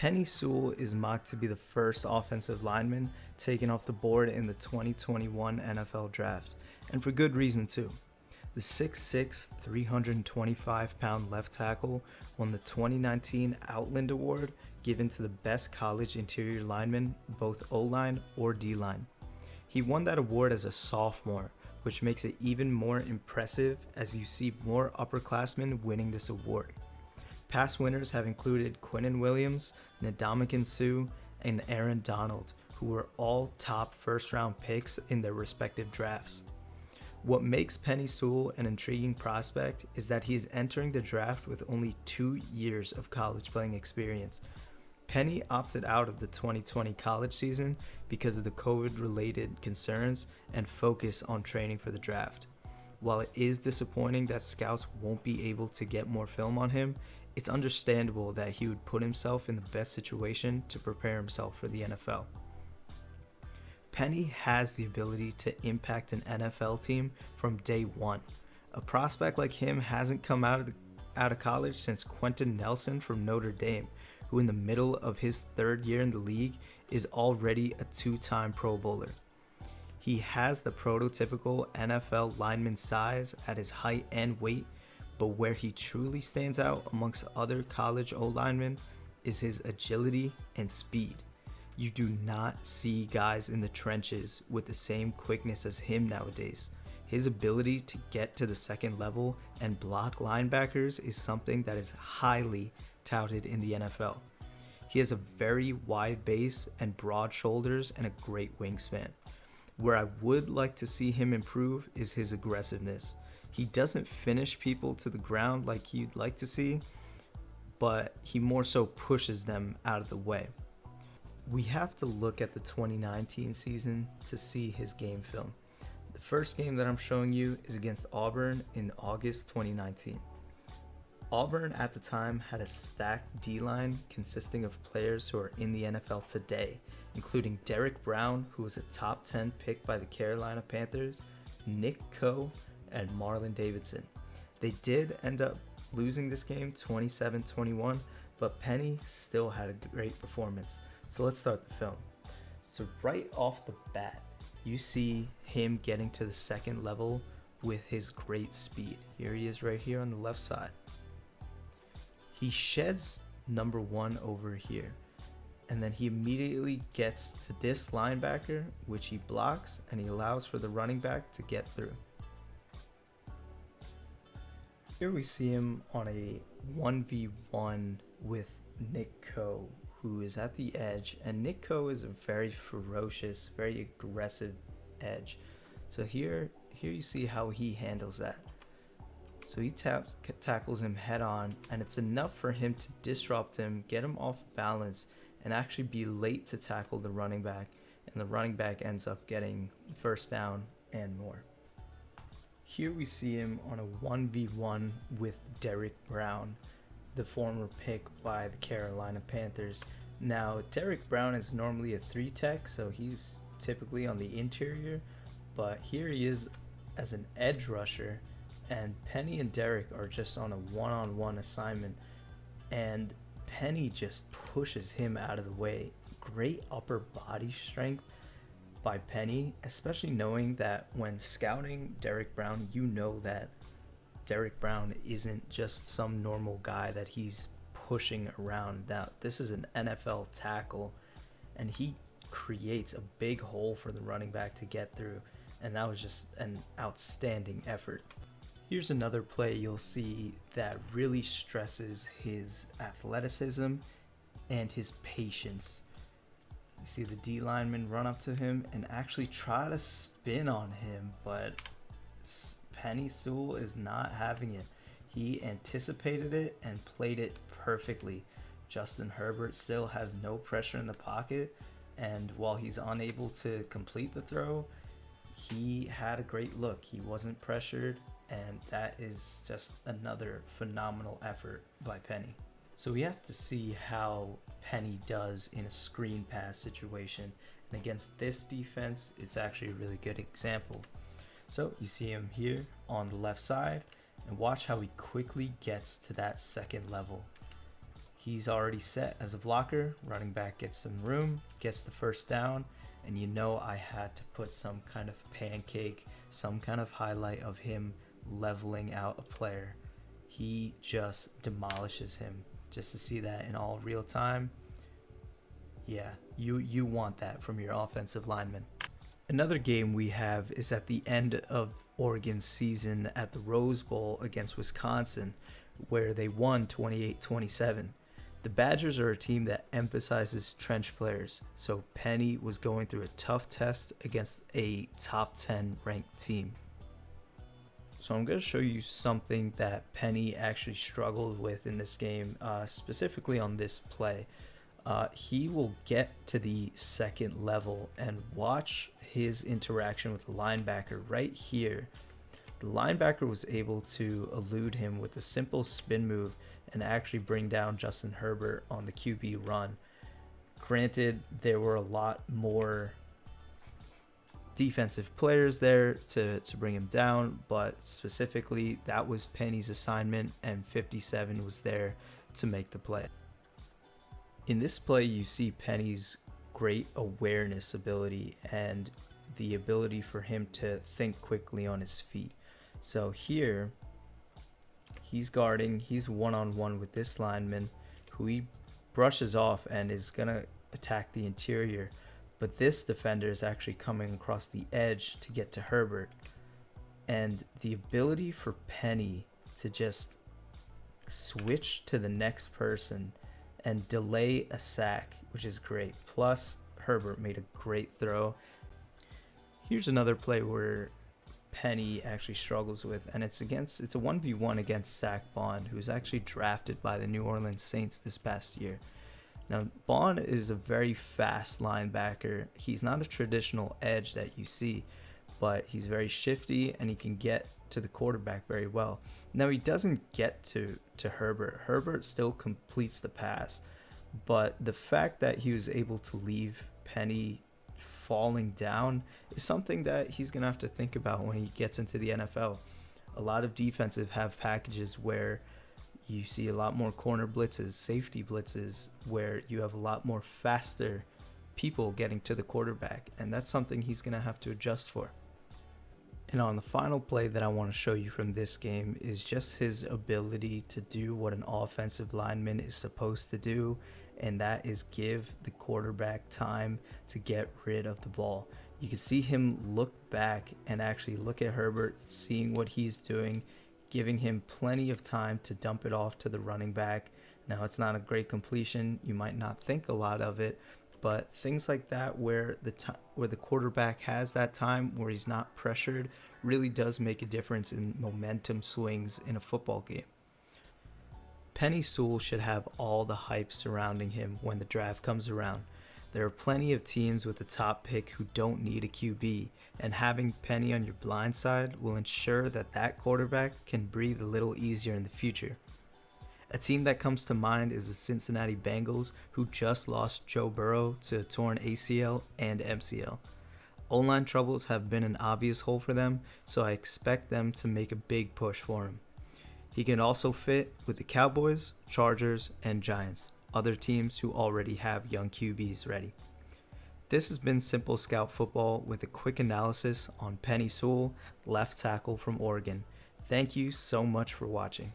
Penei Sewell is mocked to be the first offensive lineman taken off the board in the 2021 NFL Draft, and for good reason too. The 6'6", 325-pound left tackle won the 2019 Outland Award given to the best college interior lineman, both O-line or D-line. He won that award as a sophomore, which makes it even more impressive as you see more upperclassmen winning this award. Past winners have included Quinnen Williams, Ndamukong Suh, and Aaron Donald, who were all top first-round picks in their respective drafts. What makes Penei Sewell an intriguing prospect is that he is entering the draft with only 2 years of college playing experience. Penei opted out of the 2020 college season because of the COVID-related concerns and focus on training for the draft. While it is disappointing that scouts won't be able to get more film on him, it's understandable that he would put himself in the best situation to prepare himself for the NFL. Penei has the ability to impact an NFL team from day one. A prospect like him hasn't come out of college since Quentin Nelson from Notre Dame, who in the middle of his third year in the league is already a 2-time Pro Bowler. He has the prototypical NFL lineman size at his height and weight, but where he truly stands out amongst other college O-linemen is his agility and speed. You do not see guys in the trenches with the same quickness as him nowadays. His ability to get to the second level and block linebackers is something that is highly touted in the NFL. He has a very wide base and broad shoulders and a great wingspan. Where I would like to see him improve is his aggressiveness. He doesn't finish people to the ground like you'd like to see, but he more so pushes them out of the way. We have to look at the 2019 season to see his game film. The first game that I'm showing you is against Auburn in August 2019. Auburn at the time had a stacked D-line consisting of players who are in the NFL today, including Derek Brown, who was a top 10 pick by the Carolina Panthers, Nick Coe, and Marlon Davidson. They did end up losing this game 27-21, but Penei still had a great performance. So let's start the film. So right off the bat, you see him getting to the second level with his great speed. Here he is right here on the left side. He sheds number 1 over here, and then he immediately gets to this linebacker, which he blocks, and he allows for the running back to get through. Here we see him on a 1v1 with Nick Coe, who is at the edge, and Nick Coe is a very ferocious, very aggressive edge. So here you see how he handles that. So he tackles him head on, and it's enough for him to disrupt him, get him off balance, and actually be late to tackle the running back, and the running back ends up getting first down and more. Here we see him on a 1v1 with Derek Brown, the former pick by the Carolina Panthers. Now, Derek Brown is normally a 3-tech, so he's typically on the interior, but here he is as an edge rusher, and Penei and Derek are just on a one-on-one assignment, and Penei just pushes him out of the way. Great upper body strength by Penei, especially knowing that when scouting Derek Brown, you know that Derek Brown isn't just some normal guy that he's pushing around. Now, this is an NFL tackle, and he creates a big hole for the running back to get through, and that was just an outstanding effort. Here's another play you'll see that really stresses his athleticism and his patience. You see the D lineman run up to him and actually try to spin on him, but Penei Sewell is not having it. He anticipated it and played it perfectly. Justin Herbert still has no pressure in the pocket, and while he's unable to complete the throw, he had a great look. He wasn't pressured, and that is just another phenomenal effort by Penei. So we have to see how Penei does in a screen pass situation, and against this defense, it's actually a really good example. So you see him here on the left side, and watch how he quickly gets to that second level. He's already set as a blocker. Running back gets some room, gets the first down, and you know I had to put some kind of pancake, some kind of highlight of him leveling out a player. He just demolishes him. Just to see that in all real time, yeah, you want that from your offensive lineman. Another game we have is at the end of Oregon's season at the Rose Bowl against Wisconsin, where they won 28-27. The Badgers are a team that emphasizes trench players, so Penei was going through a tough test against a top 10 ranked team. So I'm going to show you something that Penei actually struggled with in this game, specifically on this play. He will get to the second level and watch his interaction with the linebacker right here. The linebacker was able to elude him with a simple spin move and actually bring down Justin Herbert on the QB run. Granted, there were a lot more defensive players there to bring him down, but specifically that was Penei's assignment, and 57 was there to make the play. In this play, you see Penei's great awareness ability and the ability for him to think quickly on his feet. So here, he's guarding, he's one-on-one with this lineman who he brushes off and is going to attack the interior. But this defender is actually coming across the edge to get to Herbert. And the ability for Penei to just switch to the next person and delay a sack, which is great. Plus, Herbert made a great throw. Here's another play where Penei actually struggles with, and it's a 1v1 against Zach Bond, who's actually drafted by the New Orleans Saints this past year. Now, Bond is a very fast linebacker. He's not a traditional edge that you see, but he's very shifty and he can get to the quarterback very well. Now, he doesn't get to Herbert. Herbert still completes the pass, but the fact that he was able to leave Penei falling down is something that he's going to have to think about when he gets into the NFL. A lot of defensive have packages where you see a lot more corner blitzes, safety blitzes, where you have a lot more faster people getting to the quarterback, and that's something he's going to have to adjust for. And on the final play that I want to show you from this game is just his ability to do what an offensive lineman is supposed to do, and that is give the quarterback time to get rid of the ball. You can see him look back and actually look at Herbert, seeing what he's doing, giving him plenty of time to dump it off to the running back. Now, it's not a great completion. You might not think a lot of it, but things like that where the quarterback has that time where he's not pressured really does make a difference in momentum swings in a football game. Penei Sewell should have all the hype surrounding him when the draft comes around. There are plenty of teams with a top pick who don't need a QB, and having Penei on your blind side will ensure that that quarterback can breathe a little easier in the future. A team that comes to mind is the Cincinnati Bengals, who just lost Joe Burrow to a torn ACL and MCL. O-line troubles have been an obvious hole for them, so I expect them to make a big push for him. He can also fit with the Cowboys, Chargers, and Giants, other teams who already have young QBs ready. This has been Simple Scout Football with a quick analysis on Penei Sewell, left tackle from Oregon. Thank you so much for watching.